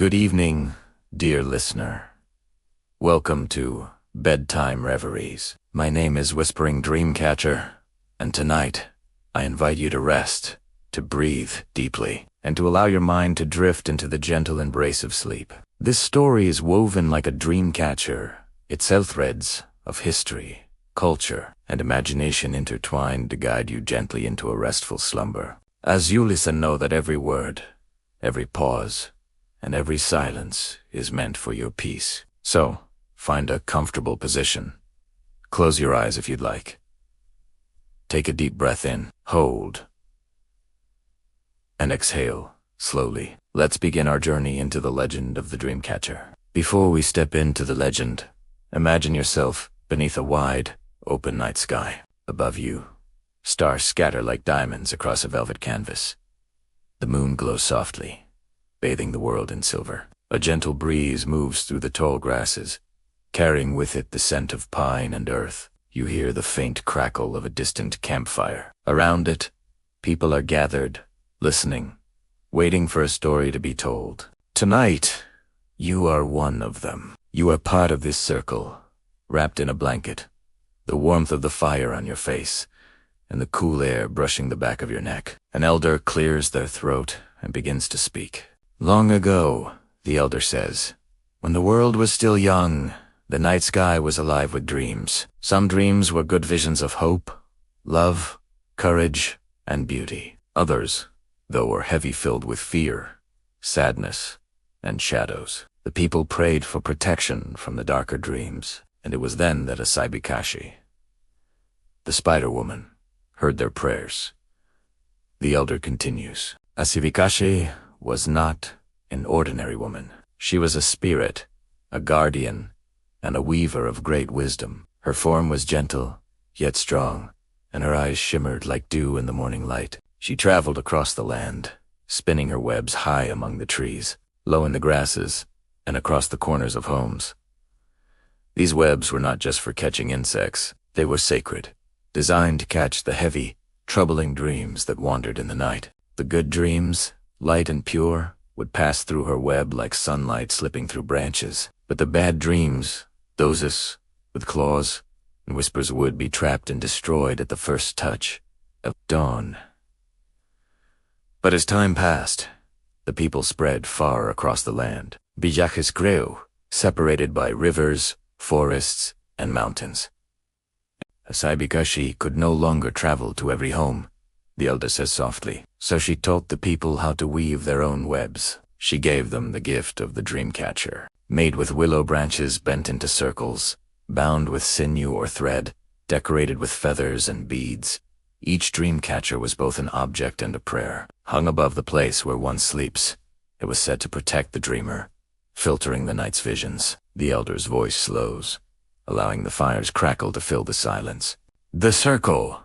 Good evening, dear listener. Welcome to Bedtime Reveries. My name is Whispering Dreamcatcher, and tonight I invite you to rest, to breathe deeply, and to allow your mind to drift into the gentle embrace of sleep. This story is woven like a dream catcher, its threads of history, culture, and imagination intertwined to guide you gently into a restful slumber. As you listen, know that every word, every pause, and every silence is meant for your peace. So, find a comfortable position. Close your eyes if you'd like. Take a deep breath in, hold, and exhale slowly. Let's begin our journey into the legend of the Dreamcatcher. Before we step into the legend, imagine yourself beneath a wide, open night sky. Above you, stars scatter like diamonds across a velvet canvas. The moon glows softly, bathing the world in silver. A gentle breeze moves through the tall grasses, carrying with it the scent of pine and earth. You hear the faint crackle of a distant campfire. Around it, people are gathered, listening, waiting for a story to be told. Tonight, you are one of them. You are part of this circle, wrapped in a blanket, the warmth of the fire on your face, and the cool air brushing the back of your neck. An elder clears their throat and begins to speak. Long ago, the elder says, when the world was still young, the night sky was alive with dreams. Some dreams were good visions of hope, love, courage, and beauty. Others, though, were heavy, filled with fear, sadness, and shadows. The people prayed for protection from the darker dreams, and it was then that Asabikashi, the Spider-Woman, heard their prayers. The elder continues. Asabikashi was not an ordinary woman. She was a spirit, a guardian, and a weaver of great wisdom. Her form was gentle, yet strong, and her eyes shimmered like dew in the morning light. She traveled across the land, spinning her webs high among the trees, low in the grasses, and across the corners of homes. These webs were not just for catching insects. They were sacred, designed to catch the heavy, troubling dreams that wandered in the night. The good dreams, light and pure, would pass through her web like sunlight slipping through branches. But the bad dreams, those with claws and whispers, would be trapped and destroyed at the first touch of dawn. But as time passed, the people spread far across the land. Bijajes grew, separated by rivers, forests, and mountains. Asabikashi could no longer travel to every home, the elder says softly. So she taught the people how to weave their own webs. She gave them the gift of the Dreamcatcher, made with willow branches bent into circles, bound with sinew or thread, decorated with feathers and beads. Each Dreamcatcher was both an object and a prayer. Hung above the place where one sleeps, it was said to protect the dreamer, filtering the night's visions. The elder's voice slows, allowing the fire's crackle to fill the silence. The circle,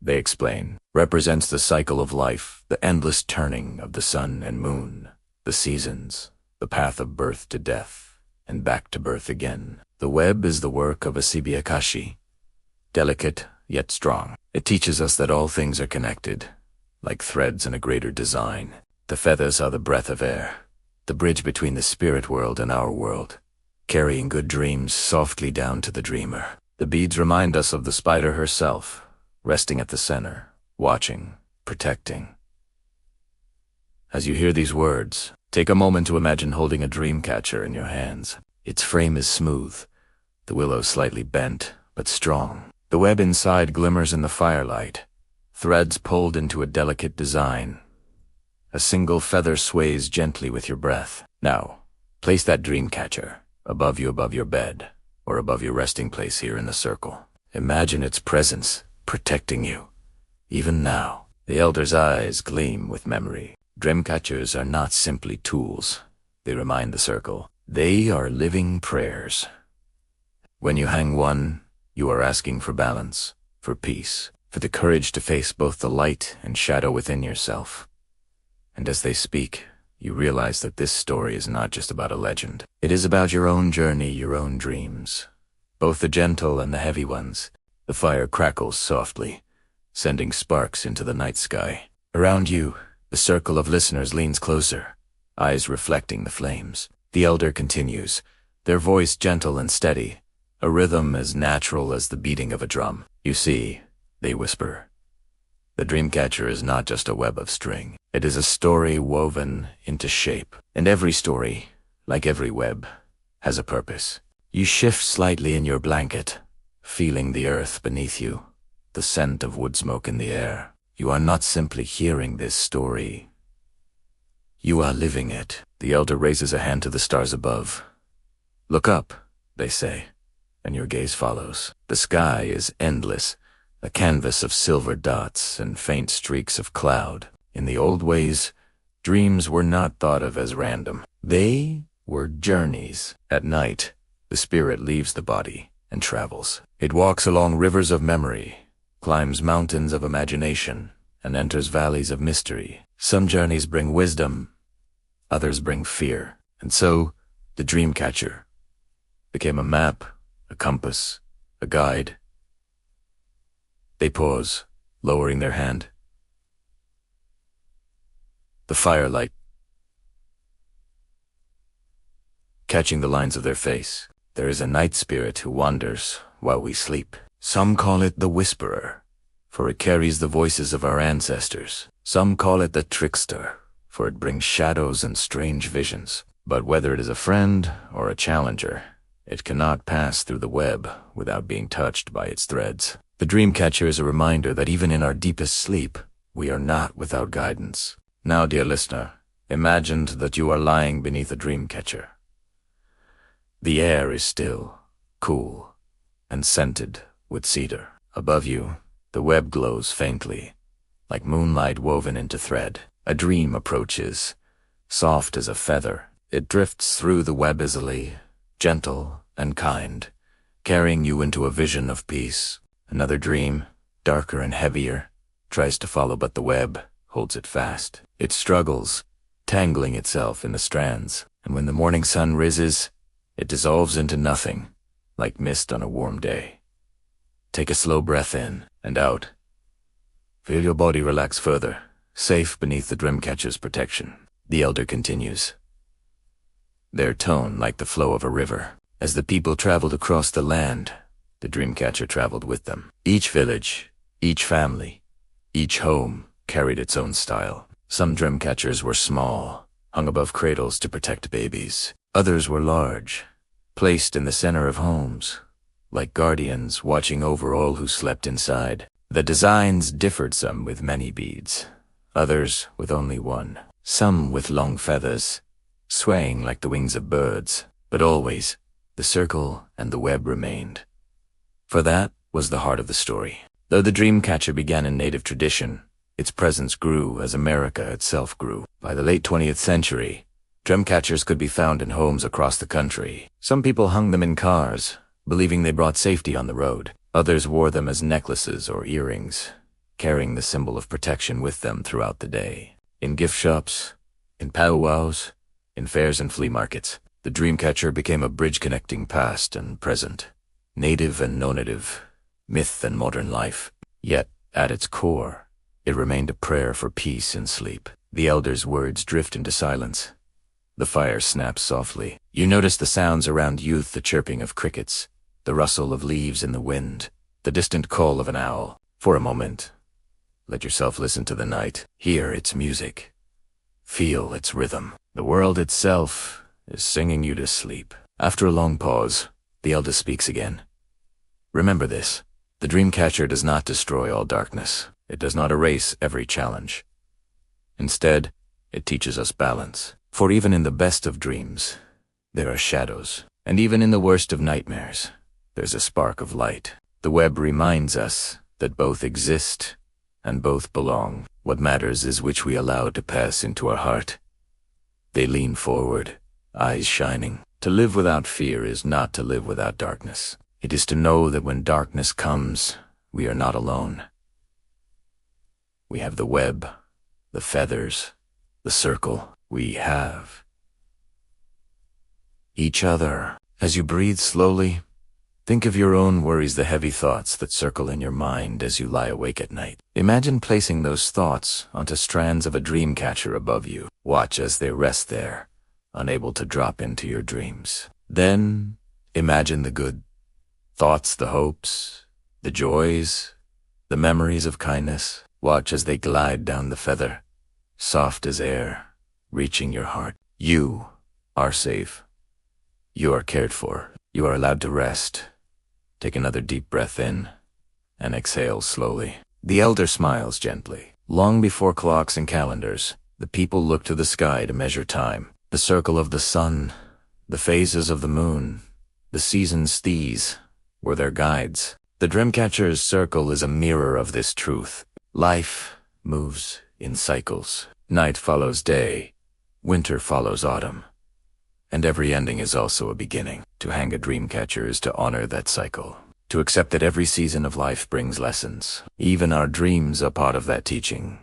they explain, represents the cycle of life, the endless turning of the sun and moon, the seasons, the path of birth to death, and back to birth again. The web is the work of Asabikashi, delicate yet strong. It teaches us that all things are connected, like threads in a greater design. The feathers are the breath of air, the bridge between the spirit world and our world, carrying good dreams softly down to the dreamer. The beads remind us of the spider herself, resting at the center, watching, protecting. As you hear these words, take a moment to imagine holding a Dreamcatcher in your hands. Its frame is smooth, the willow slightly bent, but strong. The web inside glimmers in the firelight, threads pulled into a delicate design. A single feather sways gently with your breath. Now, place that Dreamcatcher above your bed, or above your resting place here in the circle. Imagine its presence, protecting you. Even now, the elder's eyes gleam with memory. Dreamcatchers are not simply tools, they remind the circle. They are living prayers. When you hang one, you are asking for balance, for peace, for the courage to face both the light and shadow within yourself. And as they speak, you realize that this story is not just about a legend. It is about your own journey, your own dreams, both the gentle and the heavy ones. The fire crackles softly, sending sparks into the night sky. Around you, the circle of listeners leans closer, eyes reflecting the flames. The elder continues, their voice gentle and steady, a rhythm as natural as the beating of a drum. You see, they whisper, the Dreamcatcher is not just a web of string. It is a story woven into shape. And every story, like every web, has a purpose. You shift slightly in your blanket, feeling the earth beneath you, the scent of wood smoke in the air. You are not simply hearing this story. You are living it. The elder raises a hand to the stars above. Look up, they say, and your gaze follows. The sky is endless, a canvas of silver dots and faint streaks of cloud. In the old ways, dreams were not thought of as random. They were journeys. At night, the spirit leaves the body and travels. It walks along rivers of memory, climbs mountains of imagination, and enters valleys of mystery. Some journeys bring wisdom, others bring fear. And so, the Dreamcatcher became a map, a compass, a guide. They pause, lowering their hand. The firelight catching the lines of their face. There is a night spirit who wanders while we sleep. Some call it the Whisperer, for it carries the voices of our ancestors. Some call it the Trickster, for it brings shadows and strange visions. But whether it is a friend or a challenger, it cannot pass through the web without being touched by its threads. The Dreamcatcher is a reminder that even in our deepest sleep, we are not without guidance. Now, dear listener, imagine that you are lying beneath a Dreamcatcher. The air is still, cool, and scented with cedar. Above you, the web glows faintly, like moonlight woven into thread. A dream approaches, soft as a feather. It drifts through the web easily, gentle and kind, carrying you into a vision of peace. Another dream, darker and heavier, tries to follow, but the web holds it fast. It struggles, tangling itself in the strands, and when the morning sun rises, it dissolves into nothing, like mist on a warm day. Take a slow breath in and out. Feel your body relax further, safe beneath the Dreamcatcher's protection. The elder continues, their tone like the flow of a river. As the people traveled across the land, the Dreamcatcher traveled with them. Each village, each family, each home carried its own style. Some Dreamcatchers were small, hung above cradles to protect babies. Others were large, placed in the center of homes, like guardians watching over all who slept inside. The designs differed, some with many beads, others with only one, some with long feathers, swaying like the wings of birds. But always, the circle and the web remained. For that was the heart of the story. Though the Dreamcatcher began in native tradition, its presence grew as America itself grew. By the late 20th century, Dreamcatchers could be found in homes across the country. Some people hung them in cars, believing they brought safety on the road. Others wore them as necklaces or earrings, carrying the symbol of protection with them throughout the day. In gift shops, in powwows, in fairs and flea markets, the Dreamcatcher became a bridge connecting past and present, native and no-native, myth and modern life. Yet, at its core, it remained a prayer for peace and sleep. The elder's words drift into silence. The fire snaps softly. You notice the sounds around you, the chirping of crickets, the rustle of leaves in the wind, the distant call of an owl. For a moment, let yourself listen to the night. Hear its music. Feel its rhythm. The world itself is singing you to sleep. After a long pause, the elder speaks again. Remember this. The Dreamcatcher does not destroy all darkness. It does not erase every challenge. Instead, it teaches us balance. For even in the best of dreams, there are shadows. And even in the worst of nightmares, there's a spark of light. The web reminds us that both exist and both belong. What matters is which we allow to pass into our heart. They lean forward, eyes shining. To live without fear is not to live without darkness. It is to know that when darkness comes, we are not alone. We have the web, the feathers, the circle. We have each other. As you breathe slowly, Think of your own worries, the heavy thoughts that circle in your mind as you lie awake at night. Imagine placing those thoughts onto strands of a dream catcher above you. Watch as they rest there, unable to drop into your dreams. Then, imagine the good thoughts, the hopes, the joys, the memories of kindness. Watch as they glide down the feather, soft as air, reaching your heart. You are safe. You are cared for. You are allowed to rest. Take another deep breath in and exhale slowly. The elder smiles gently. Long before clocks and calendars, the people look to the sky to measure time. The circle of the sun, the phases of the moon, the seasons, these were their guides. The Dreamcatcher's circle is a mirror of this truth. Life moves in cycles. Night follows day. Winter follows autumn. And every ending is also a beginning. To hang a dreamcatcher is to honor that cycle. To accept that every season of life brings lessons. Even our dreams are part of that teaching.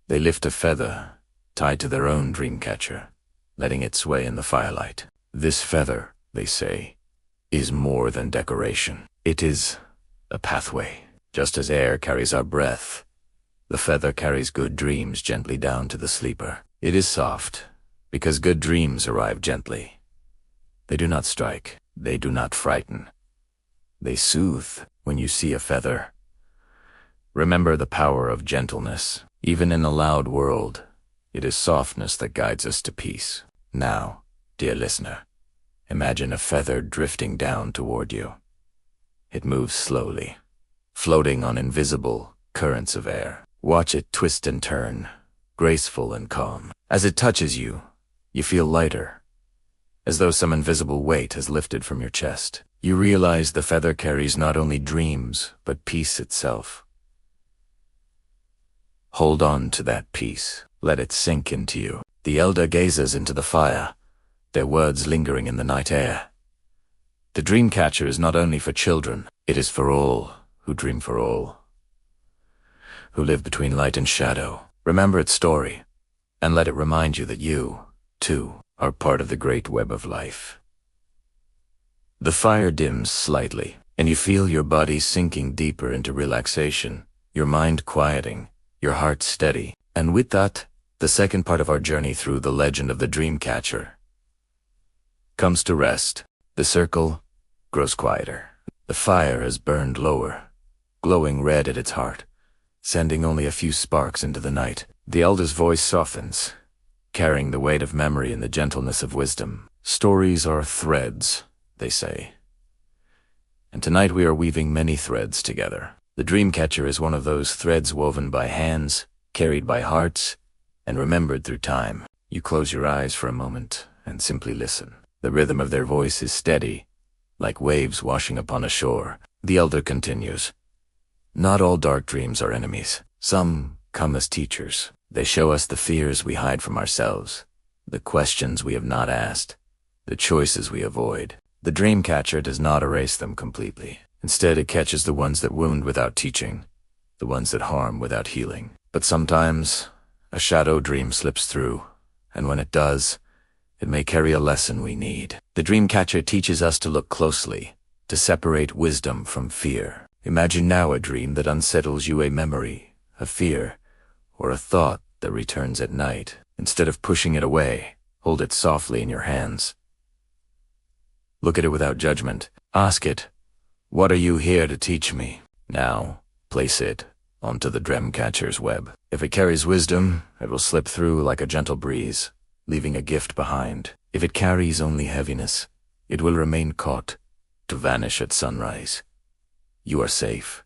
They lift a feather, tied to their own dreamcatcher, letting it sway in the firelight. This feather, they say, is more than decoration. It is a pathway. Just as air carries our breath, the feather carries good dreams gently down to the sleeper. It is soft, because good dreams arrive gently. They do not strike. They do not frighten. They soothe. When you see a feather, remember the power of gentleness. Even in a loud world, it is softness that guides us to peace. Now, dear listener, imagine a feather drifting down toward you. It moves slowly, floating on invisible currents of air. Watch it twist and turn, graceful and calm. As it touches you, you feel lighter, as though some invisible weight has lifted from your chest. You realize the feather carries not only dreams, but peace itself. Hold on to that peace. Let it sink into you. The elder gazes into the fire, their words lingering in the night air. The dreamcatcher is not only for children, it is for all who dream, for all who live between light and shadow. Remember its story, and let it remind you that you, too, are part of the great web of life. The fire dims slightly, and you feel your body sinking deeper into relaxation, your mind quieting, your heart steady. And with that, the second part of our journey through the legend of the Dreamcatcher comes to rest. The circle grows quieter. The fire has burned lower, glowing red at its heart, sending only a few sparks into the night. The elder's voice softens, carrying the weight of memory and the gentleness of wisdom. Stories are threads, they say. And tonight we are weaving many threads together. The Dreamcatcher is one of those threads woven by hands, carried by hearts, and remembered through time. You close your eyes for a moment and simply listen. The rhythm of their voice is steady, like waves washing upon a shore. The elder continues. Not all dark dreams are enemies. Some come as teachers. They show us the fears we hide from ourselves, the questions we have not asked, the choices we avoid. The Dreamcatcher does not erase them completely. Instead, it catches the ones that wound without teaching, the ones that harm without healing. But sometimes, a shadow dream slips through, and when it does, it may carry a lesson we need. The Dreamcatcher teaches us to look closely, to separate wisdom from fear. Imagine now a dream that unsettles you, a memory, a fear, or a thought that returns at night. Instead of pushing it away, hold it softly in your hands. Look at it without judgment. Ask it, what are you here to teach me? Now, place it onto the Dreamcatcher's web. If it carries wisdom, it will slip through like a gentle breeze, leaving a gift behind. If it carries only heaviness, it will remain caught, to vanish at sunrise. You are safe.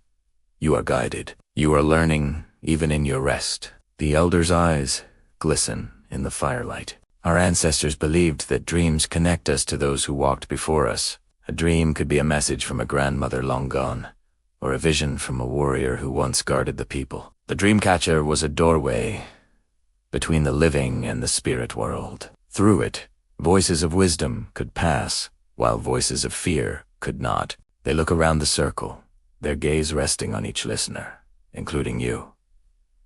You are guided. You are learning, even in your rest. The elder's eyes glisten in the firelight. Our ancestors believed that dreams connect us to those who walked before us. A dream could be a message from a grandmother long gone, or a vision from a warrior who once guarded the people. The Dreamcatcher was a doorway between the living and the spirit world. Through it, voices of wisdom could pass, while voices of fear could not. They look around the circle, their gaze resting on each listener, including you.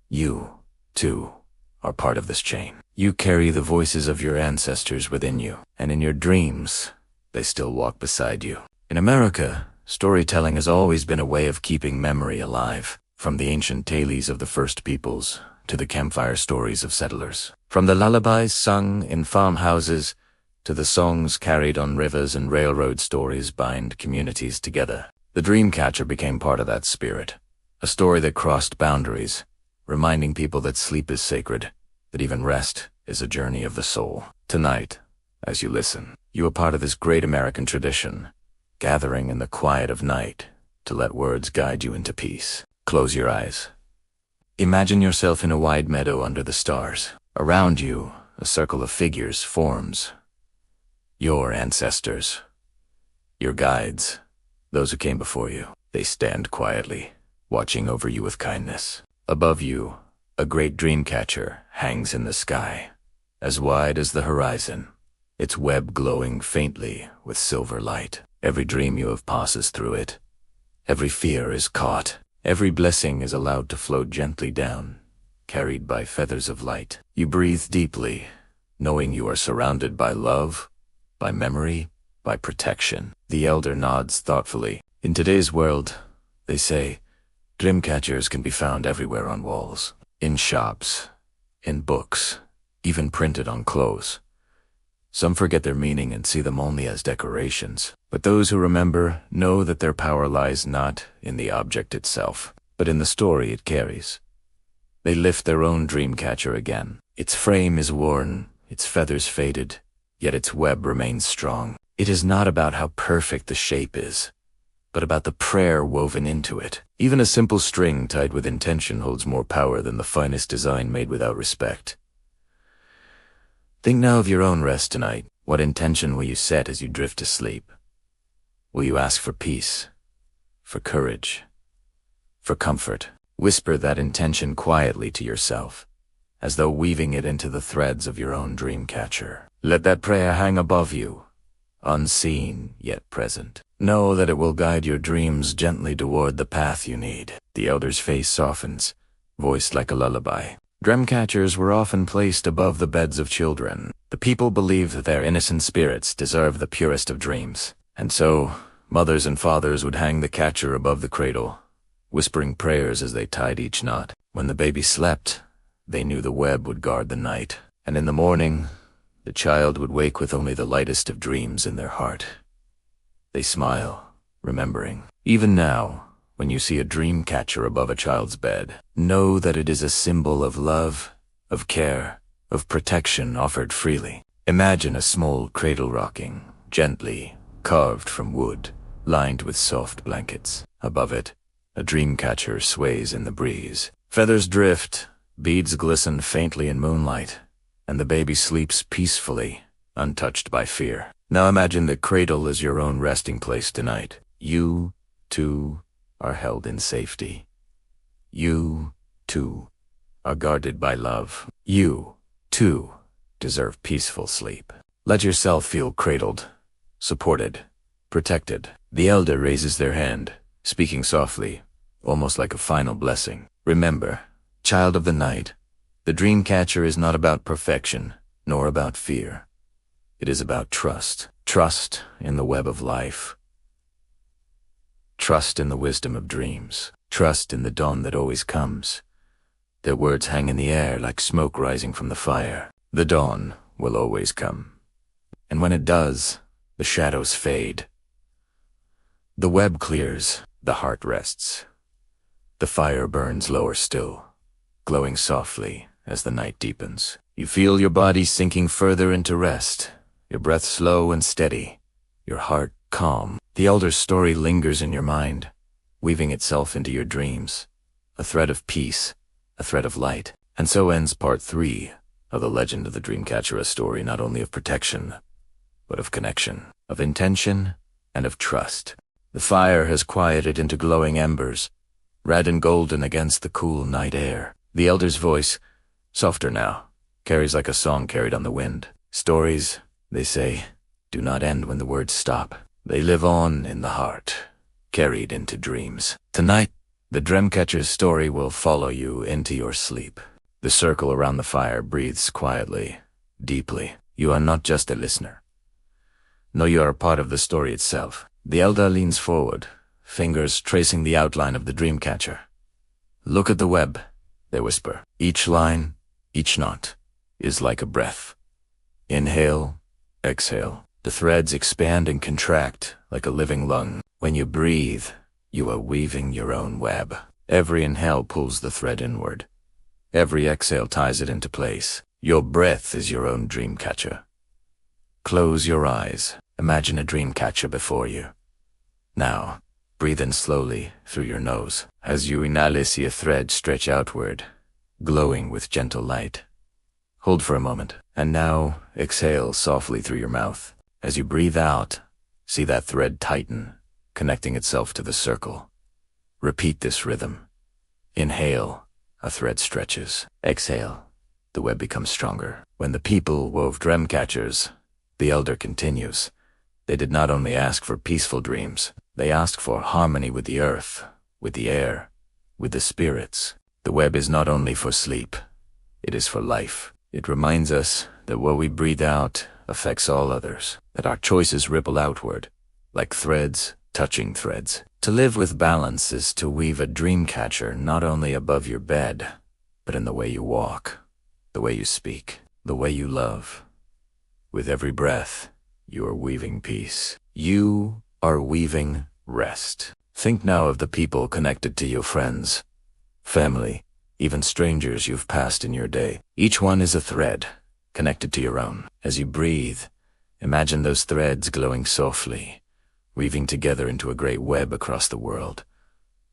You, too, are part of this chain. You carry the voices of your ancestors within you, and in your dreams, they still walk beside you. In America, storytelling has always been a way of keeping memory alive, from the ancient tales of the first peoples to the campfire stories of settlers. From the lullabies sung in farmhouses to the songs carried on rivers and railroad, stories bind communities together. The Dreamcatcher became part of that spirit, a story that crossed boundaries, reminding people that sleep is sacred, that even rest is a journey of the soul. Tonight, as you listen, you are part of this great American tradition, gathering in the quiet of night to let words guide you into peace. Close your eyes. Imagine yourself in a wide meadow under the stars. Around you, a circle of figures forms. Your ancestors, your guides, those who came before you. They stand quietly, watching over you with kindness. Above you, a great dreamcatcher hangs in the sky, as wide as the horizon, its web glowing faintly with silver light. Every dream you have passes through it. Every fear is caught. Every blessing is allowed to float gently down, carried by feathers of light. You breathe deeply, knowing you are surrounded by love, by memory, by protection. The elder nods thoughtfully. In today's world, they say, dreamcatchers can be found everywhere on walls, in shops, in books, even printed on clothes. Some forget their meaning and see them only as decorations. But those who remember know that their power lies not in the object itself, but in the story it carries. They lift their own dreamcatcher again. Its frame is worn, its feathers faded, yet its web remains strong. It is not about how perfect the shape is, but about the prayer woven into it. Even a simple string tied with intention holds more power than the finest design made without respect. Think now of your own rest tonight. What intention will you set as you drift to sleep? Will you ask for peace, for courage, for comfort? Whisper that intention quietly to yourself, as though weaving it into the threads of your own dreamcatcher. Let that prayer hang above you, unseen yet present. Know that it will guide your dreams gently toward the path you need. The elder's face softens, voiced like a lullaby. Dreamcatchers were often placed above the beds of children. The people believed that their innocent spirits deserved the purest of dreams. And so, mothers and fathers would hang the catcher above the cradle, whispering prayers as they tied each knot. When the baby slept, they knew the web would guard the night. And in the morning, the child would wake with only the lightest of dreams in their heart. They smile, remembering. Even now, when you see a dream catcher above a child's bed, know that it is a symbol of love, of care, of protection offered freely. Imagine a small cradle rocking, gently, carved from wood, lined with soft blankets. Above it, a dream catcher sways in the breeze. Feathers drift, beads glisten faintly in moonlight, and the baby sleeps peacefully, untouched by fear. Now imagine the cradle as your own resting place tonight. You, too, are held in safety. You, too, are guarded by love. You, too, deserve peaceful sleep. Let yourself feel cradled, supported, protected. The elder raises their hand, speaking softly, almost like a final blessing. Remember, child of the night, the dreamcatcher is not about perfection, nor about fear. It is about trust. Trust in the web of life. Trust in the wisdom of dreams. Trust in the dawn that always comes. Their words hang in the air like smoke rising from the fire. The dawn will always come. And when it does, the shadows fade. The web clears, the heart rests. The fire burns lower still, glowing softly as the night deepens. You feel your body sinking further into rest, your breath slow and steady, your heart calm. The elder's story lingers in your mind, weaving itself into your dreams, a thread of peace, a thread of light. And so ends part 3 of the legend of the Dreamcatcher, a story not only of protection, but of connection, of intention, and of trust. The fire has quieted into glowing embers, red and golden against the cool night air. The elder's voice, softer now, carries like a song carried on the wind. Stories, they say, do not end when the words stop. They live on in the heart, carried into dreams. Tonight, the Dreamcatcher's story will follow you into your sleep. The circle around the fire breathes quietly, deeply. You are not just a listener. No, you are a part of the story itself. The elder leans forward, fingers tracing the outline of the dreamcatcher. "Look at the web," they whisper. "Each line, each knot, is like a breath. Inhale, exhale. The threads expand and contract like a living lung. When you breathe, you are weaving your own web. Every inhale pulls the thread inward. Every exhale ties it into place. Your breath is your own dreamcatcher. Close your eyes. Imagine a dreamcatcher before you. Now, breathe in slowly through your nose. As you inhale, see a thread stretch outward, glowing with gentle light. Hold for a moment, and now exhale softly through your mouth. As you breathe out, see that thread tighten, connecting itself to the circle. Repeat this rhythm. Inhale, a thread stretches. Exhale, the web becomes stronger. When the people wove dreamcatchers, the elder continues, they did not only ask for peaceful dreams, they asked for harmony with the earth, with the air, with the spirits. The web is not only for sleep, it is for life. It reminds us that what we breathe out affects all others, that our choices ripple outward, like threads touching threads. To live with balance is to weave a dreamcatcher not only above your bed, but in the way you walk, the way you speak, the way you love. With every breath, you are weaving peace. You are weaving rest. Think now of the people connected to your friends, family, even strangers you've passed in your day. Each one is a thread, connected to your own. As you breathe, imagine those threads glowing softly, weaving together into a great web across the world.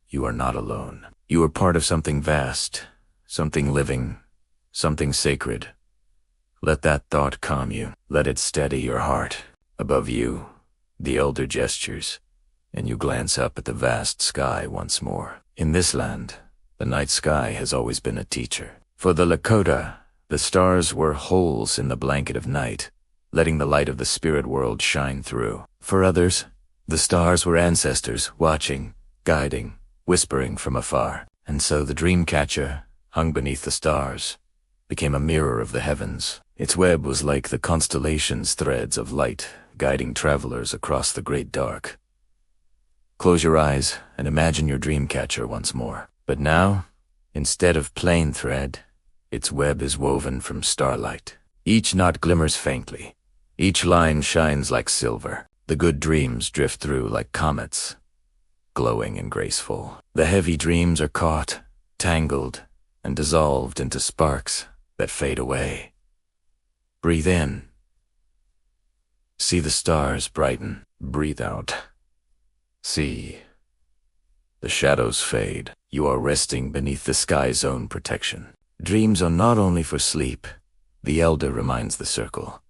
You are not alone. You are part of something vast, something living, something sacred. Let that thought calm you. Let it steady your heart. Above you, the elder gestures, and you glance up at the vast sky once more. In this land, the night sky has always been a teacher. For the Lakota, the stars were holes in the blanket of night, letting the light of the spirit world shine through. For others, the stars were ancestors, watching, guiding, whispering from afar. And so the dreamcatcher, hung beneath the stars, became a mirror of the heavens. Its web was like the constellation's threads of light, guiding travelers across the great dark. Close your eyes and imagine your dreamcatcher once more. But now, instead of plain thread, its web is woven from starlight. Each knot glimmers faintly. Each line shines like silver. The good dreams drift through like comets, glowing and graceful. The heavy dreams are caught, tangled, and dissolved into sparks that fade away. Breathe in. See the stars brighten. Breathe out. See the shadows fade. You are resting beneath the sky's own protection. Dreams are not only for sleep, the elder reminds the circle.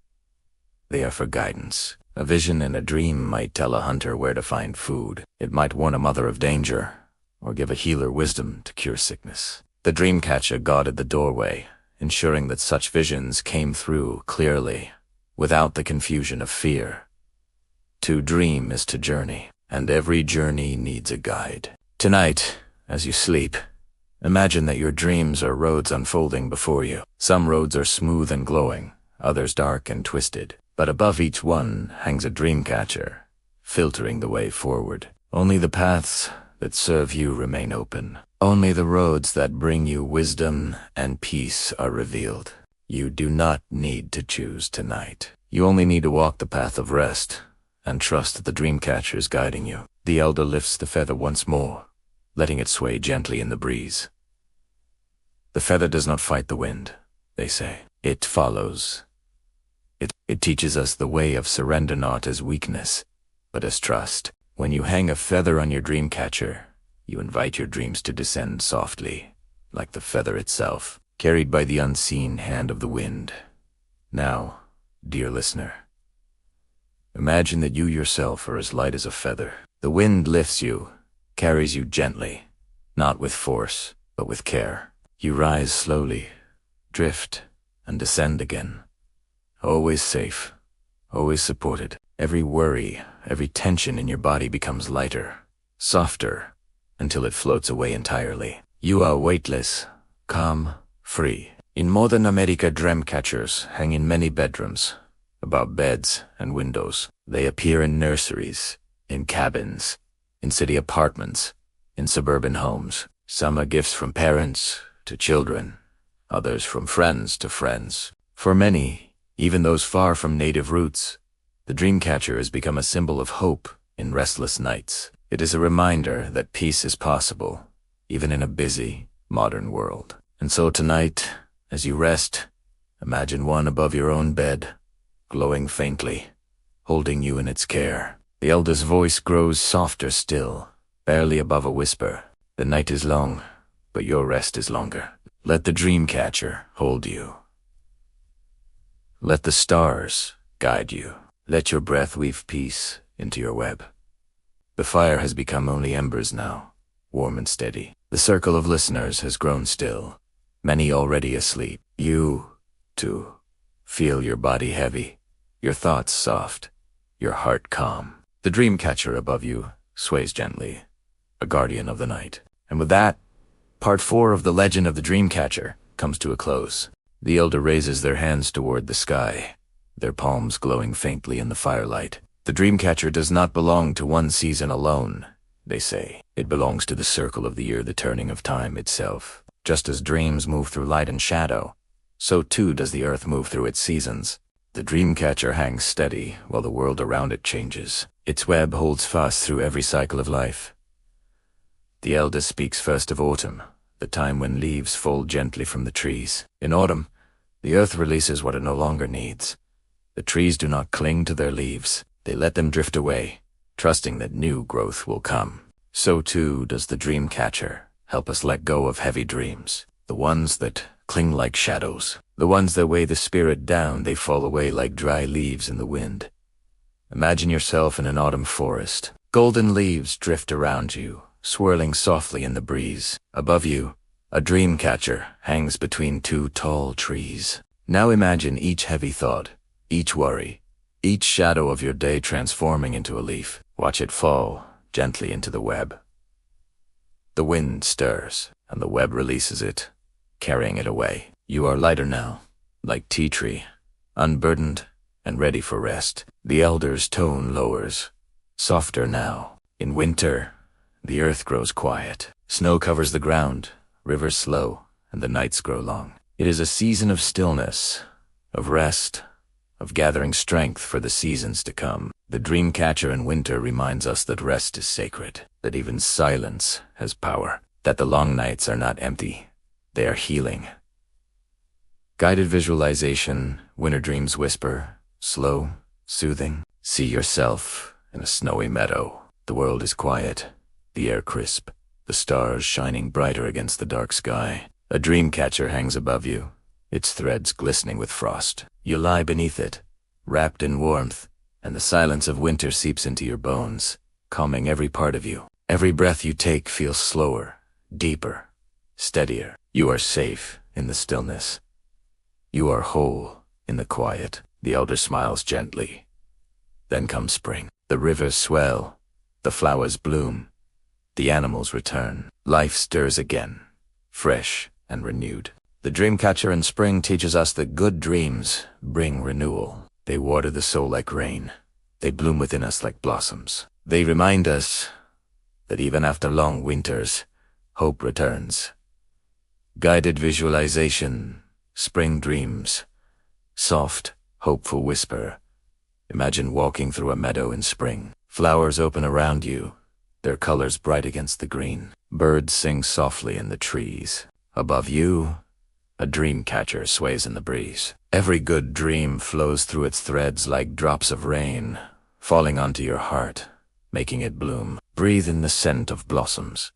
They are for guidance. A vision in a dream might tell a hunter where to find food. It might warn a mother of danger, or give a healer wisdom to cure sickness. The dreamcatcher guarded the doorway, ensuring that such visions came through clearly, without the confusion of fear. To dream is to journey, and every journey needs a guide. Tonight, as you sleep, imagine that your dreams are roads unfolding before you. Some roads are smooth and glowing, others dark and twisted. But above each one hangs a dreamcatcher, filtering the way forward. Only the paths that serve you remain open. Only the roads that bring you wisdom and peace are revealed. You do not need to choose tonight. You only need to walk the path of rest and trust that the dreamcatcher is guiding you. The elder lifts the feather once more, letting it sway gently in the breeze. The feather does not fight the wind, they say. It follows. It teaches us the way of surrender not as weakness, but as trust. When you hang a feather on your dreamcatcher, you invite your dreams to descend softly, like the feather itself, carried by the unseen hand of the wind. Now, dear listener, imagine that you yourself are as light as a feather. The wind lifts you, carries you gently, not with force, but with care. You rise slowly, drift, and descend again. Always safe, always supported. Every worry, every tension in your body becomes lighter, softer, until it floats away entirely. You are weightless, calm, free. In modern America, dreamcatchers hang in many bedrooms, above beds and windows. They appear in nurseries, in cabins, in city apartments, in suburban homes. Some are gifts from parents to children, others from friends to friends. For many, even those far from native roots, the Dreamcatcher has become a symbol of hope in restless nights. It is a reminder that peace is possible, even in a busy, modern world. And so tonight, as you rest, imagine one above your own bed, glowing faintly, holding you in its care. The elder's voice grows softer still, barely above a whisper. The night is long, but your rest is longer. Let the Dreamcatcher hold you. Let the stars guide you. Let your breath weave peace into your web. The fire has become only embers now, warm and steady. The circle of listeners has grown still, many already asleep. You, too, feel your body heavy, your thoughts soft, your heart calm. The Dreamcatcher above you sways gently, a guardian of the night. And with that, part 4 of the legend of the Dreamcatcher comes to a close. The elder raises their hands toward the sky, their palms glowing faintly in the firelight. The Dreamcatcher does not belong to one season alone, they say. It belongs to the circle of the year, the turning of time itself. Just as dreams move through light and shadow, so too does the earth move through its seasons. The Dreamcatcher hangs steady while the world around it changes. Its web holds fast through every cycle of life. The elder speaks first of autumn, the time when leaves fall gently from the trees. In autumn, the earth releases what it no longer needs. The trees do not cling to their leaves. They let them drift away, trusting that new growth will come. So too does the Dreamcatcher help us let go of heavy dreams, the ones that cling like shadows, the ones that weigh the spirit down. They fall away like dry leaves in the wind. Imagine yourself in an autumn forest. Golden leaves drift around you, swirling softly in the breeze. Above you, a Dreamcatcher hangs between 2 tall trees. Now imagine each heavy thought, each worry, each shadow of your day transforming into a leaf. Watch it fall gently into the web. The wind stirs, and the web releases it, carrying it away. You are lighter now, like tea tree, unburdened and ready for rest. The elder's tone lowers, softer now. In winter, the earth grows quiet. Snow covers the ground, rivers slow, and the nights grow long. It is a season of stillness, of rest, of gathering strength for the seasons to come. The Dreamcatcher in winter reminds us that rest is sacred, that even silence has power, that the long nights are not empty, they are healing. Guided visualization, winter dreams whisper, slow, soothing. See yourself in a snowy meadow. The world is quiet, the air crisp, the stars shining brighter against the dark sky. A Dreamcatcher hangs above you, its threads glistening with frost. You lie beneath it, wrapped in warmth, and the silence of winter seeps into your bones, calming every part of you. Every breath you take feels slower, deeper, steadier. You are safe in the stillness. You are whole in the quiet. The elder smiles gently. Then comes spring. The rivers swell, the flowers bloom, the animals return. Life stirs again, fresh and renewed. The Dreamcatcher in spring teaches us that good dreams bring renewal. They water the soul like rain. They bloom within us like blossoms. They remind us that even after long winters, hope returns. Guided visualization, spring dreams, soft, hopeful whisper. Imagine walking through a meadow in spring. Flowers open around you, their colors bright against the green. Birds sing softly in the trees. Above you, a Dreamcatcher sways in the breeze. Every good dream flows through its threads like drops of rain, falling onto your heart, making it bloom. Breathe in the scent of blossoms.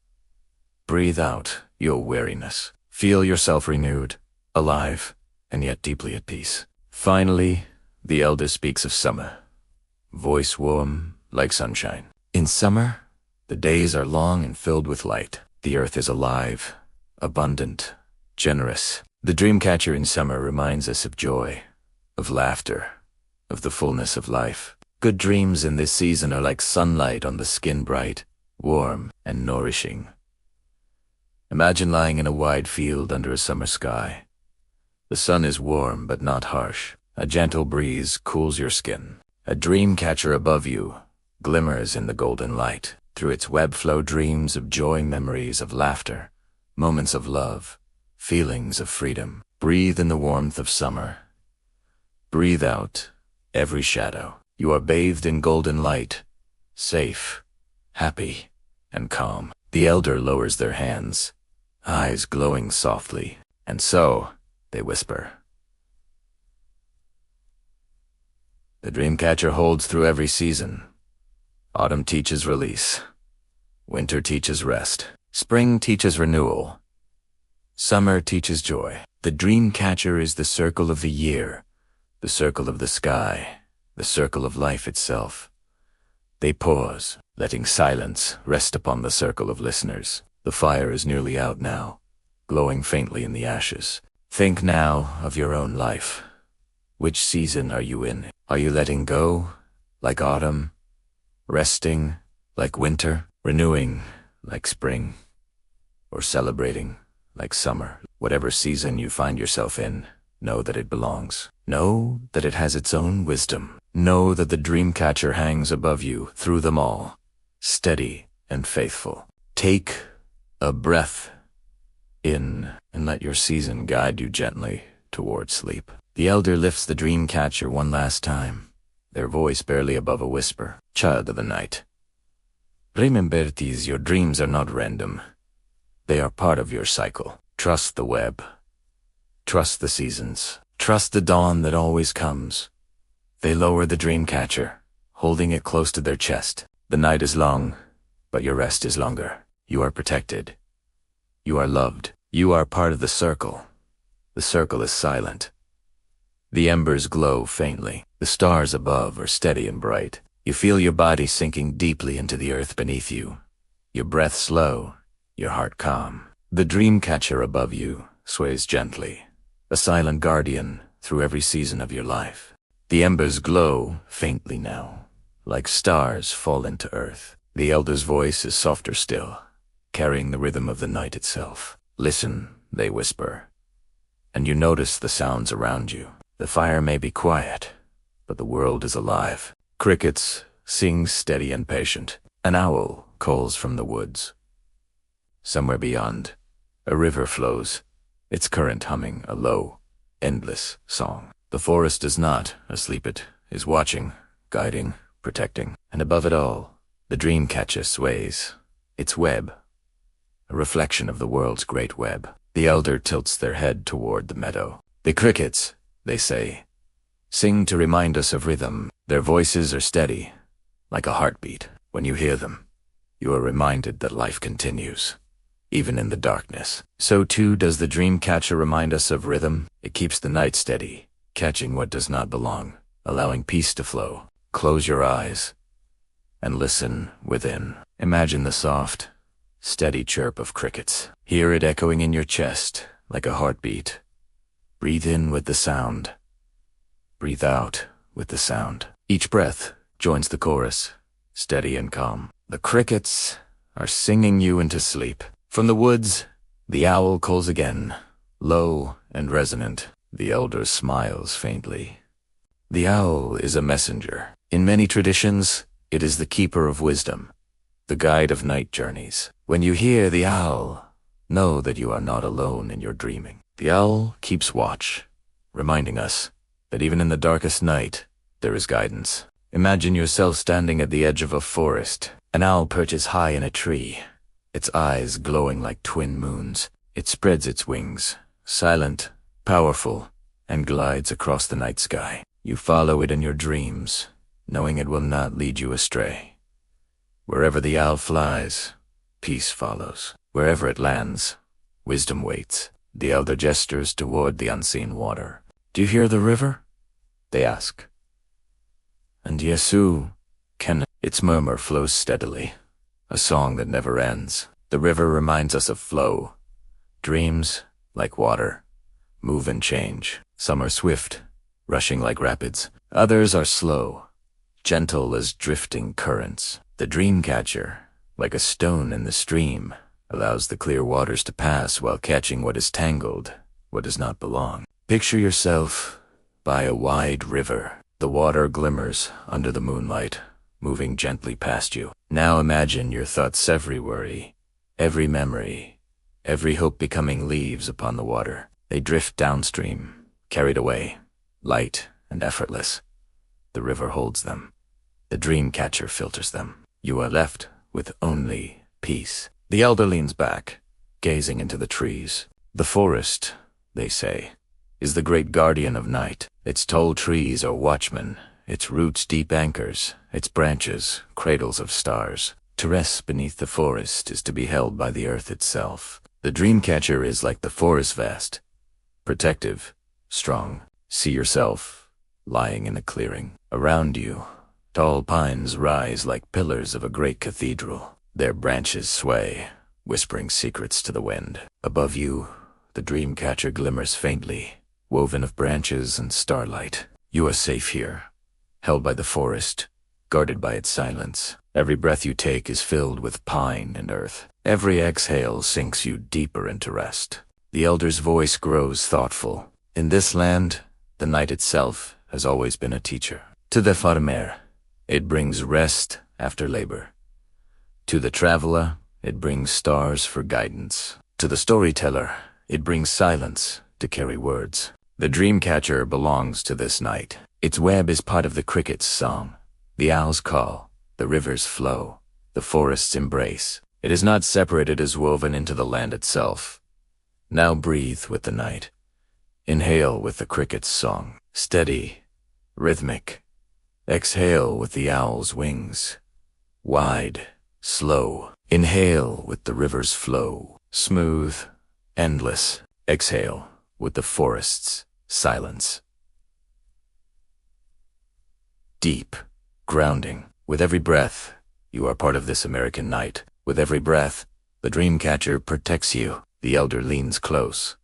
Breathe out your weariness. Feel yourself renewed, alive, and yet deeply at peace. Finally, the elder speaks of summer, voice warm like sunshine. In summer, the days are long and filled with light. The earth is alive, abundant, generous. The Dreamcatcher in summer reminds us of joy, of laughter, of the fullness of life. Good dreams in this season are like sunlight on the skin, bright, warm, and nourishing. Imagine lying in a wide field under a summer sky. The sun is warm but not harsh. A gentle breeze cools your skin. A Dreamcatcher above you, glimmers in the golden light. Through its web flow dreams of joy, memories of laughter, moments of love, feelings of freedom. Breathe in the warmth of summer. Breathe out every shadow. You are bathed in golden light, safe, happy, and calm. The elder lowers their hands, eyes glowing softly, and so they whisper. The Dreamcatcher holds through every season. Autumn teaches release. Winter teaches rest. Spring teaches renewal. Summer teaches joy. The Dreamcatcher is the circle of the year, the circle of the sky, the circle of life itself. They pause, letting silence rest upon the circle of listeners. The fire is nearly out now, glowing faintly in the ashes. Think now of your own life. Which season are you in? Are you letting go, like autumn? Resting, like winter? Renewing, like spring? Or celebrating, like summer? Whatever season you find yourself in, know that it belongs. Know that it has its own wisdom. Know that the Dreamcatcher hangs above you through them all, steady and faithful. Take a breath in and let your season guide you gently toward sleep. The elder lifts the Dreamcatcher one last time, their voice barely above a whisper. Child of the night, remember these, your dreams are not random. They are part of your cycle. Trust the web. Trust the seasons. Trust the dawn that always comes. They lower the Dreamcatcher, holding it close to their chest. The night is long, but your rest is longer. You are protected. You are loved. You are part of the circle. The circle is silent. The embers glow faintly. The stars above are steady and bright. You feel your body sinking deeply into the earth beneath you. Your breath slow, your heart calm. The Dreamcatcher above you sways gently, a silent guardian through every season of your life. The embers glow faintly now, like stars fall into earth. The elder's voice is softer still, carrying the rhythm of the night itself. Listen, they whisper, and you notice the sounds around you. The fire may be quiet, but the world is alive. Crickets sing steady and patient. An owl calls from the woods. Somewhere beyond, a river flows, its current humming a low, endless song. The forest is not asleep, it is watching, guiding, protecting. And above it all, the Dreamcatcher sways, its web, a reflection of the world's great web. The elder tilts their head toward the meadow. The crickets, they say, sing to remind us of rhythm. Their voices are steady, like a heartbeat. When you hear them, you are reminded that life continues, even in the darkness. So too does the Dreamcatcher remind us of rhythm. It keeps the night steady, catching what does not belong, allowing peace to flow. Close your eyes and listen within. Imagine the soft, steady chirp of crickets. Hear it echoing in your chest like a heartbeat. Breathe in with the sound. Breathe out with the sound. Each breath joins the chorus, steady and calm. The crickets are singing you into sleep. From the woods, the owl calls again, low and resonant. The elder smiles faintly. The owl is a messenger. In many traditions, it is the keeper of wisdom, the guide of night journeys. When you hear the owl, know that you are not alone in your dreaming. The owl keeps watch, reminding us that even in the darkest night, there is guidance. Imagine yourself standing at the edge of a forest. An owl perches high in a tree, its eyes glowing like twin moons. It spreads its wings, silent, powerful, and glides across the night sky. You follow it in your dreams, knowing it will not lead you astray. Wherever the owl flies, peace follows. Wherever it lands, wisdom waits. The elder gestures toward the unseen water. Do you hear the river? They ask. And Yesu can. Its murmur flows steadily, a song that never ends. The river reminds us of flow. Dreams, like water, move and change. Some are swift, rushing like rapids. Others are slow, gentle as drifting currents. The Dreamcatcher, like a stone in the stream, allows the clear waters to pass while catching what is tangled, what does not belong. Picture yourself by a wide river. The water glimmers under the moonlight, moving gently past you. Now imagine your thoughts, every worry, every memory, every hope becoming leaves upon the water. They drift downstream, carried away, light and effortless. The river holds them. The dreamcatcher filters them. You are left with only peace. The elder leans back, gazing into the trees. The forest, they say, is the great guardian of night. Its tall trees are watchmen, its roots deep anchors, its branches cradles of stars. To rest beneath the forest is to be held by the earth itself. The dreamcatcher is like the forest vast, protective, strong. See yourself lying in a clearing. Around you, tall pines rise like pillars of a great cathedral. Their branches sway, whispering secrets to the wind. Above you, the dreamcatcher glimmers faintly, woven of branches and starlight. You are safe here, held by the forest, guarded by its silence. Every breath you take is filled with pine and earth. Every exhale sinks you deeper into rest. The elder's voice grows thoughtful. In this land, the night itself has always been a teacher. To the farmer, it brings rest after labor. To the traveler, it brings stars for guidance. To the storyteller, it brings silence to carry words. The dreamcatcher belongs to this night. Its web is part of the cricket's song, the owl's call, the river's flow, the forest's embrace. It is not separated, as woven into the land itself. Now breathe with the night. Inhale with the cricket's song, steady, rhythmic. Exhale with the owl's wings, wide, slow. Inhale with the river's flow, smooth, endless. Exhale with the forest's silence. Deep, grounding. With every breath, you are part of this American night. With every breath, the dreamcatcher protects you. The elder leans close,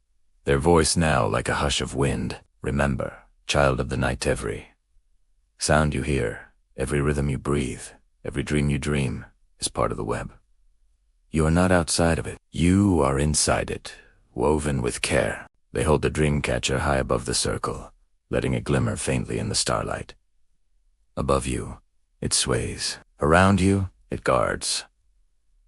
their voice now like a hush of wind. Remember, child of the night, every sound you hear, every rhythm you breathe, every dream you dream is part of the web. You are not outside of it. You are inside it, woven with care. They hold the dreamcatcher high above the circle, letting it glimmer faintly in the starlight. Above you, it sways. Around you, it guards.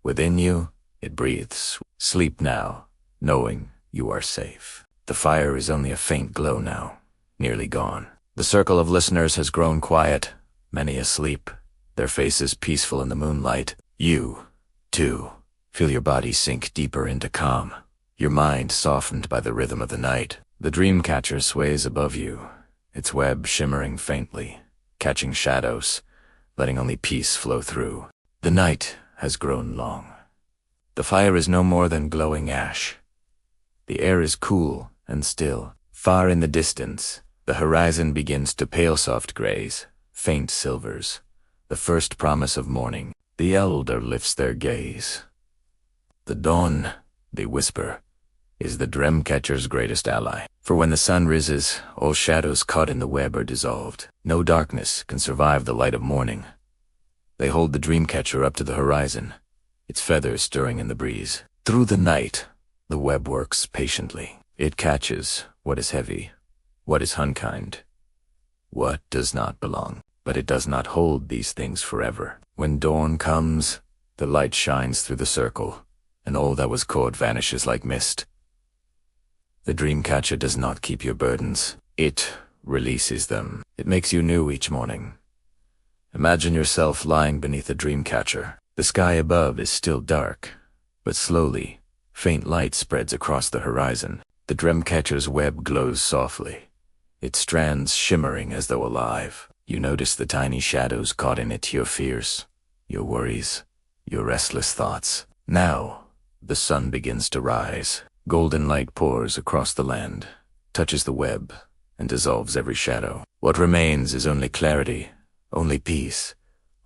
Within you, it breathes. Sleep now, knowing you are safe. The fire is only a faint glow now, nearly gone. The circle of listeners has grown quiet, many asleep, their faces peaceful in the moonlight. You, too, feel your body sink deeper into calm, your mind softened by the rhythm of the night. The dreamcatcher sways above you, its web shimmering faintly, catching shadows, letting only peace flow through. The night has grown long. The fire is no more than glowing ash. The air is cool and still. Far in the distance, the horizon begins to pale soft grays, faint silvers, the first promise of morning. The elder lifts their gaze. The dawn, they whisper, is the dreamcatcher's greatest ally. For when the sun rises, all shadows caught in the web are dissolved. No darkness can survive the light of morning. They hold the dreamcatcher up to the horizon, its feathers stirring in the breeze. Through the night, the web works patiently. It catches what is heavy, what is unkind, what does not belong. But it does not hold these things forever. When dawn comes, the light shines through the circle, and all that was caught vanishes like mist. The dreamcatcher does not keep your burdens. It releases them. It makes you new each morning. Imagine yourself lying beneath a dreamcatcher. The sky above is still dark, but slowly, faint light spreads across the horizon. The dreamcatcher's web glows softly, its strands shimmering as though alive. You notice the tiny shadows caught in it, your fears, your worries, your restless thoughts. Now, the sun begins to rise. Golden light pours across the land, touches the web, and dissolves every shadow. What remains is only clarity, only peace,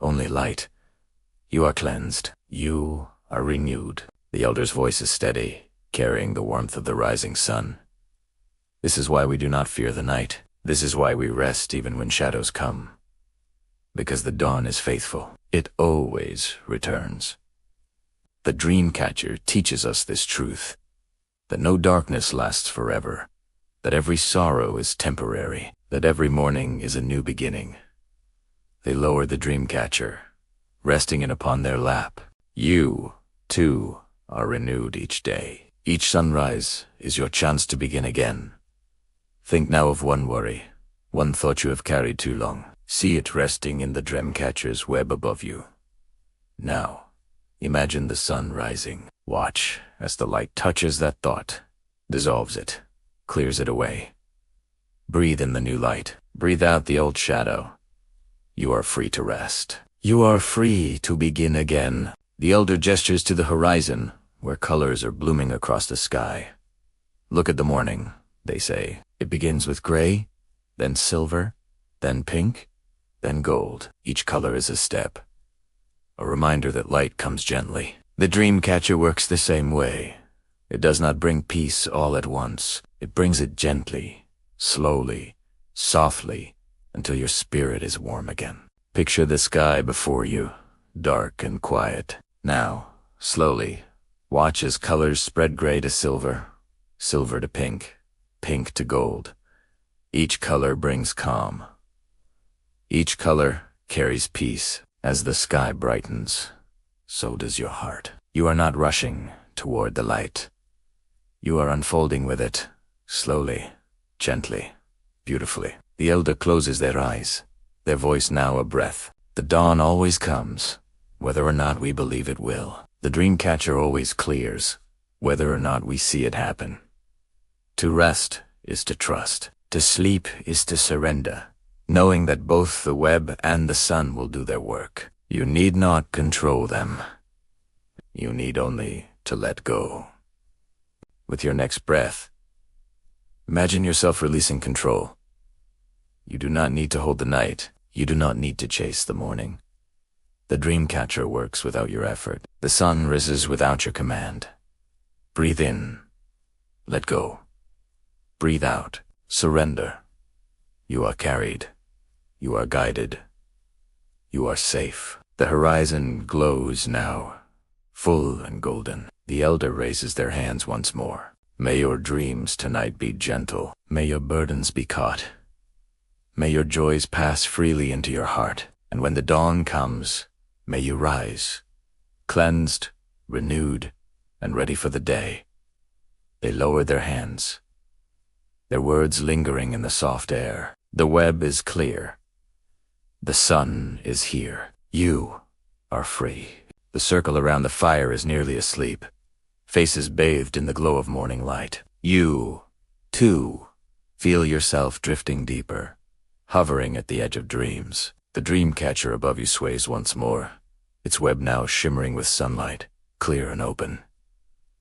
only light. You are cleansed. You are renewed. The elder's voice is steady, carrying the warmth of the rising sun. This is why we do not fear the night. This is why we rest even when shadows come. Because the dawn is faithful. It always returns. The dreamcatcher teaches us this truth, that no darkness lasts forever, that every sorrow is temporary, that every morning is a new beginning. They lower the dreamcatcher, resting it upon their lap. You, too, are renewed each day. Each sunrise is your chance to begin again. Think now of one worry, one thought you have carried too long. See it resting in the dreamcatcher's web above you. Now, imagine the sun rising. Watch as the light touches that thought, dissolves it, clears it away. Breathe in the new light. Breathe out the old shadow. You are free to rest. You are free to begin again. The elder gestures to the horizon, where colors are blooming across the sky. Look at the morning, they say. It begins with gray, then silver, then pink, then gold. Each color is a step, a reminder that light comes gently. The dreamcatcher works the same way. It does not bring peace all at once. It brings it gently, slowly, softly, until your spirit is warm again. Picture the sky before you, dark and quiet. Now, slowly, watch as colors spread gray to silver, silver to pink, pink to gold. Each color brings calm. Each color carries peace. As the sky brightens, so does your heart. You are not rushing toward the light. You are unfolding with it, slowly, gently, beautifully. The elder closes their eyes, their voice now a breath. The dawn always comes, whether or not we believe it will. The dreamcatcher always clears, whether or not we see it happen. To rest is to trust. To sleep is to surrender, knowing that both the web and the sun will do their work. You need not control them. You need only to let go. With your next breath, imagine yourself releasing control. You do not need to hold the night. You do not need to chase the morning. The dreamcatcher works without your effort. The sun rises without your command. Breathe in. Let go. Breathe out. Surrender. You are carried. You are guided. You are safe. The horizon glows now, full and golden. The elder raises their hands once more. May your dreams tonight be gentle. May your burdens be caught. May your joys pass freely into your heart. And when the dawn comes, may you rise, cleansed, renewed, and ready for the day. They lower their hands, their words lingering in the soft air. The web is clear. The sun is here. You are free. The circle around the fire is nearly asleep, faces bathed in the glow of morning light. You, too, feel yourself drifting deeper, hovering at the edge of dreams. The dreamcatcher above you sways once more, its web now shimmering with sunlight, clear and open.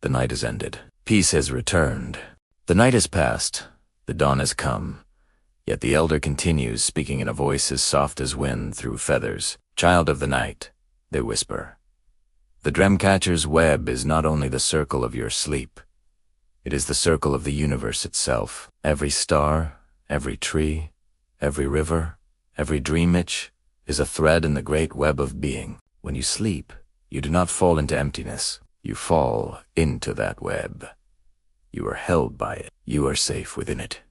The night has ended. Peace has returned. The night has passed. The dawn has come. Yet the elder continues, speaking in a voice as soft as wind through feathers. Child of the night, they whisper. The dreamcatcher's web is not only the circle of your sleep. It is the circle of the universe itself. Every star, every tree, every river, every dream itch is a thread in the great web of being. When you sleep, you do not fall into emptiness. You fall into that web. You are held by it. You are safe within it.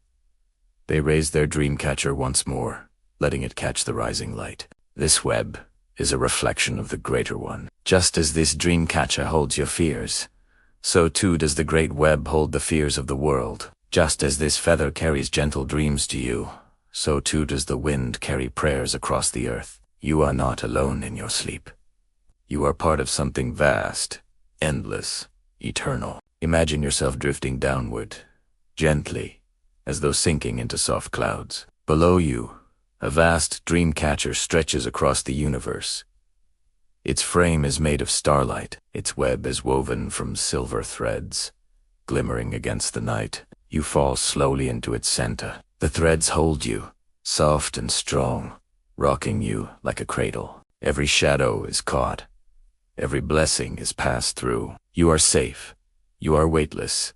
They raise their dreamcatcher once more, letting it catch the rising light. This web is a reflection of the greater one. Just as this dreamcatcher holds your fears, so too does the great web hold the fears of the world. Just as this feather carries gentle dreams to you, so too does the wind carry prayers across the earth. You are not alone in your sleep. You are part of something vast, endless, eternal. Imagine yourself drifting downward, gently, as though sinking into soft clouds. Below you, a vast dreamcatcher stretches across the universe. Its frame is made of starlight. Its web is woven from silver threads, glimmering against the night. You fall slowly into its center. The threads hold you, soft and strong, rocking you like a cradle. Every shadow is caught. Every blessing is passed through. You are safe. You are weightless.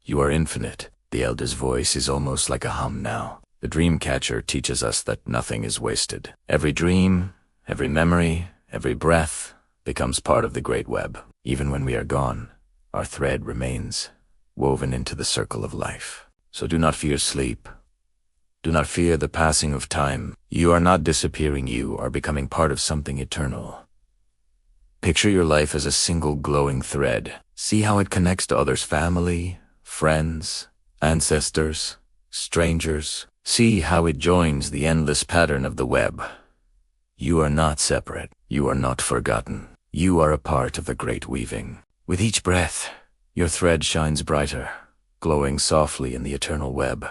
You are infinite. The elder's voice is almost like a hum now. The dreamcatcher teaches us that nothing is wasted. Every dream, every memory, every breath becomes part of the great web. Even when we are gone, our thread remains, woven into the circle of life. So do not fear sleep. Do not fear the passing of time. You are not disappearing, you are becoming part of something eternal. Picture your life as a single glowing thread. See how it connects to others' family, friends, ancestors, strangers. See how it joins the endless pattern of the web. You are not separate. You are not forgotten. You are a part of the great weaving. With each breath, your thread shines brighter, glowing softly in the eternal web.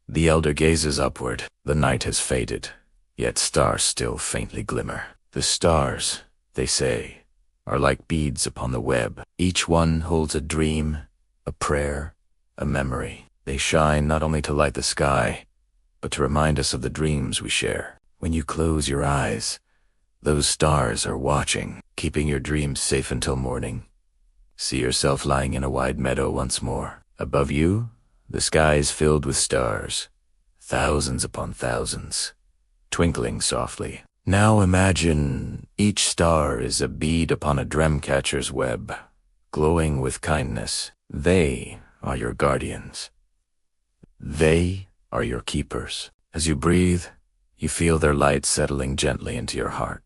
The elder gazes upward. The night has faded, yet stars still faintly glimmer. The stars, they say, are like beads upon the web. Each one holds a dream, a prayer, a memory. They shine not only to light the sky, but to remind us of the dreams we share. When you close your eyes, those stars are watching, keeping your dreams safe until morning. See yourself lying in a wide meadow once more. Above you, the sky is filled with stars, thousands upon thousands, twinkling softly. Now imagine each star is a bead upon a dreamcatcher's web, glowing with kindness. They are your guardians. They are your keepers. As you breathe, you feel their light settling gently into your heart.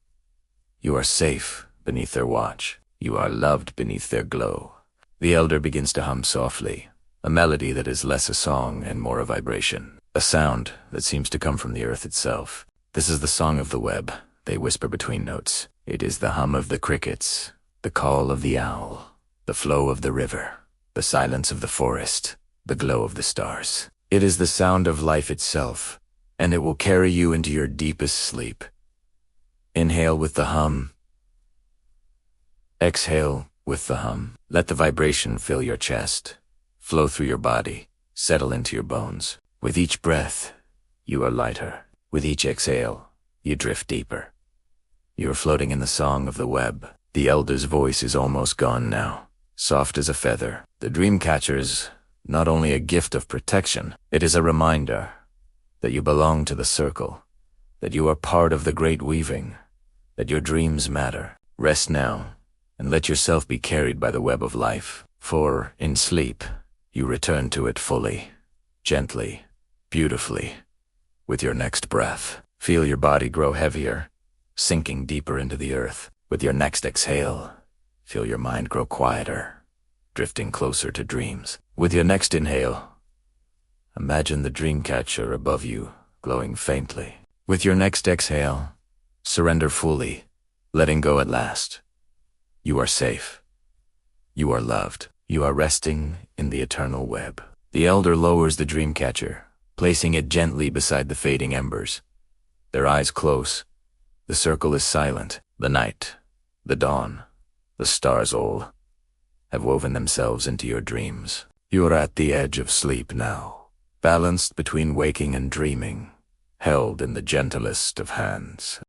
You are safe beneath their watch. You are loved beneath their glow. The elder begins to hum softly, a melody that is less a song and more a vibration, a sound that seems to come from the earth itself. This is the song of the web, they whisper between notes. It is the hum of the crickets, the call of the owl, the flow of the river, the silence of the forest, the glow of the stars. It is the sound of life itself, and it will carry you into your deepest sleep. Inhale with the hum. Exhale with the hum. Let the vibration fill your chest, flow through your body, settle into your bones. With each breath, you are lighter. With each exhale, you drift deeper. You are floating in the song of the web. The elder's voice is almost gone now, soft as a feather. The dreamcatcher is not only a gift of protection, it is a reminder that you belong to the circle, that you are part of the great weaving, that your dreams matter. Rest now, and let yourself be carried by the web of life, for in sleep, you return to it fully, gently, beautifully. With your next breath, feel your body grow heavier, sinking deeper into the earth. With your next exhale, feel your mind grow quieter, drifting closer to dreams. With your next inhale, imagine the dreamcatcher above you, glowing faintly. With your next exhale, surrender fully, letting go at last. You are safe. You are loved. You are resting in the eternal web. The elder lowers the dreamcatcher, placing it gently beside the fading embers. Their eyes close. The circle is silent. The night, the dawn, the stars all have woven themselves into your dreams. You are at the edge of sleep now, balanced between waking and dreaming, held in the gentlest of hands.